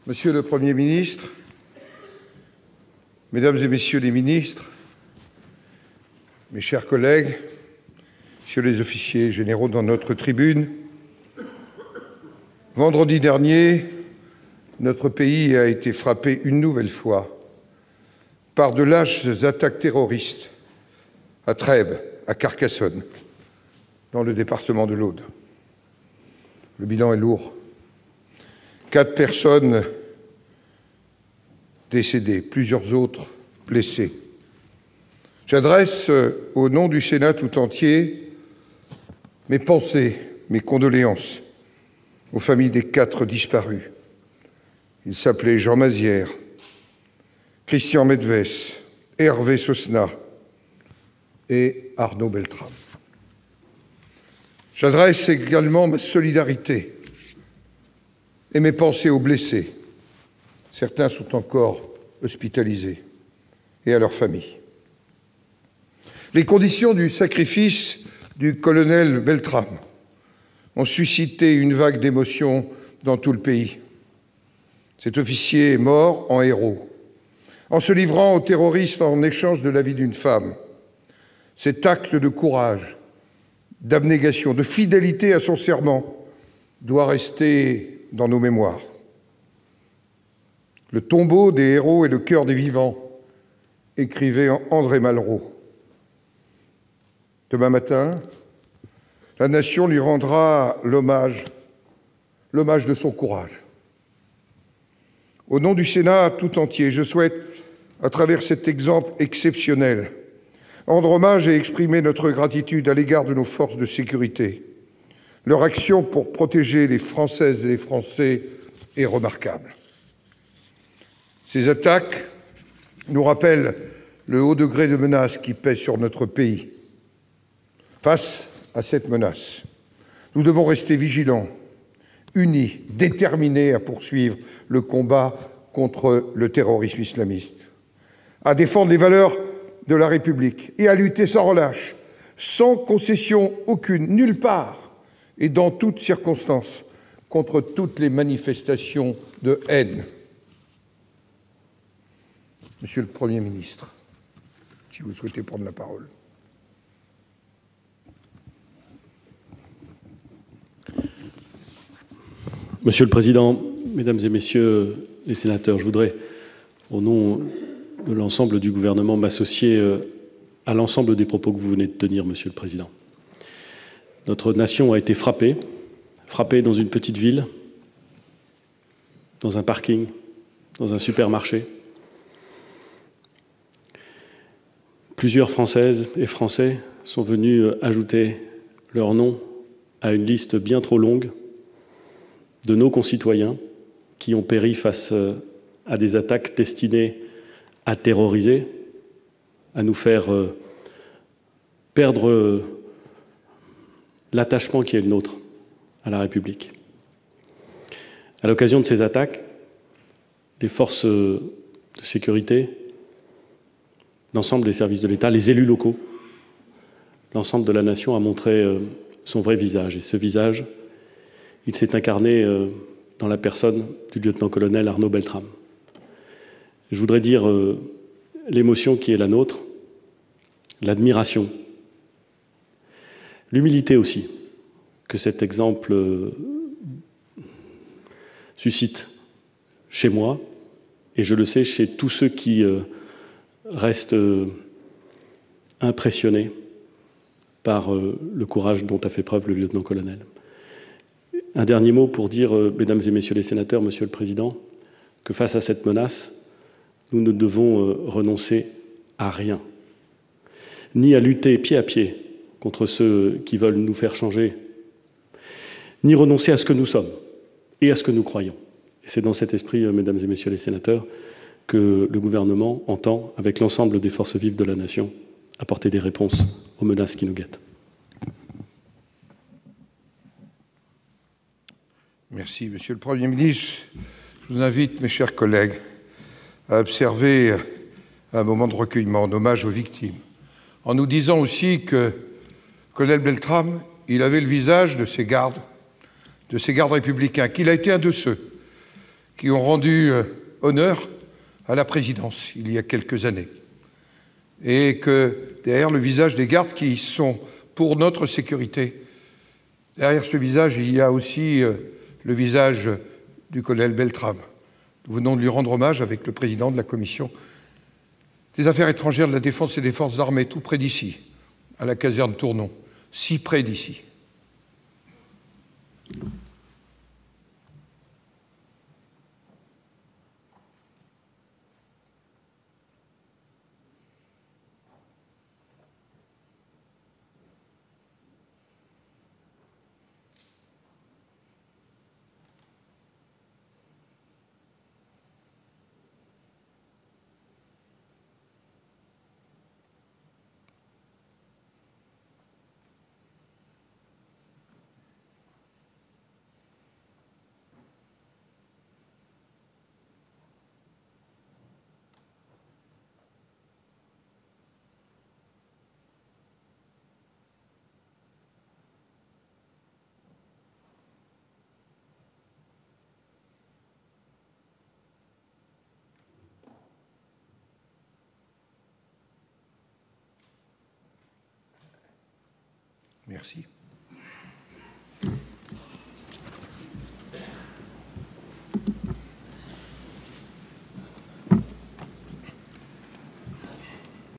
Monsieur le Premier ministre, Mesdames et Messieurs les ministres, mes chers collègues, messieurs les officiers généraux dans notre tribune, vendredi dernier, notre pays a été frappé une nouvelle fois par de lâches attaques terroristes à Trèbes, à Carcassonne, dans le département de l'Aude. Le bilan est lourd. 4 personnes décédées, plusieurs autres blessées. J'adresse au nom du Sénat tout entier mes pensées, mes condoléances aux familles des 4 disparus. Ils s'appelaient Jean Mazière, Christian Medves, Hervé Sosna et Arnaud Beltrame. J'adresse également ma solidarité et mes pensées aux blessés. Certains sont encore hospitalisés, et à leurs familles. Les conditions du sacrifice du colonel Beltrame ont suscité une vague d'émotions dans tout le pays. Cet officier est mort en héros, en se livrant aux terroristes en échange de la vie d'une femme. Cet acte de courage, d'abnégation, de fidélité à son serment doit rester dans nos mémoires. Le tombeau des héros est le cœur des vivants, écrivait André Malraux. Demain matin, la nation lui rendra l'hommage de son courage. Au nom du Sénat tout entier, je souhaite, à travers cet exemple exceptionnel, rendre hommage et exprimer notre gratitude à l'égard de nos forces de sécurité. Leur action pour protéger les Françaises et les Français est remarquable. Ces attaques nous rappellent le haut degré de menace qui pèse sur notre pays. Face à cette menace, nous devons rester vigilants, unis, déterminés à poursuivre le combat contre le terrorisme islamiste, à défendre les valeurs de la République et à lutter sans relâche, sans concession aucune, nulle part et dans toutes circonstances, contre toutes les manifestations de haine. Monsieur le Premier ministre, si vous souhaitez prendre la parole. Monsieur le Président, Mesdames et Messieurs les sénateurs, je voudrais, au nom de l'ensemble du gouvernement, m'associer à l'ensemble des propos que vous venez de tenir, Monsieur le Président. Notre nation a été frappée dans une petite ville, dans un parking, dans un supermarché. Plusieurs Françaises et Français sont venus ajouter leur nom à une liste bien trop longue de nos concitoyens qui ont péri face à des attaques destinées à terroriser, à nous faire perdre l'attachement qui est le nôtre à la République. À l'occasion de ces attaques, les forces de sécurité, l'ensemble des services de l'État, les élus locaux, l'ensemble de la nation a montré son vrai visage. Et ce visage, il s'est incarné dans la personne du lieutenant-colonel Arnaud Beltrame. Je voudrais dire l'émotion qui est la nôtre, l'admiration, l'humilité aussi, que cet exemple suscite chez moi, et je le sais chez tous ceux qui restent impressionnés par le courage dont a fait preuve le lieutenant-colonel. Un dernier mot pour dire, Mesdames et Messieurs les sénateurs, Monsieur le Président, que face à cette menace, nous ne devons renoncer à rien, ni à lutter pied à pied contre ceux qui veulent nous faire changer, ni renoncer à ce que nous sommes et à ce que nous croyons. Et c'est dans cet esprit, Mesdames et Messieurs les sénateurs, que le gouvernement entend, avec l'ensemble des forces vives de la nation, apporter des réponses aux menaces qui nous guettent. Merci, Monsieur le Premier ministre. Je vous invite, mes chers collègues, à observer un moment de recueillement, en hommage aux victimes, en nous disant aussi que colonel Beltrame, il avait le visage de ses gardes républicains, qu'il a été un de ceux qui ont rendu honneur à la présidence il y a quelques années. Et que derrière le visage des gardes qui sont pour notre sécurité, derrière ce visage, il y a aussi le visage du colonel Beltrame. Nous venons de lui rendre hommage avec le président de la Commission des Affaires étrangères, de la Défense et des Forces armées, tout près d'ici, à la caserne Tournon, si près d'ici. Merci.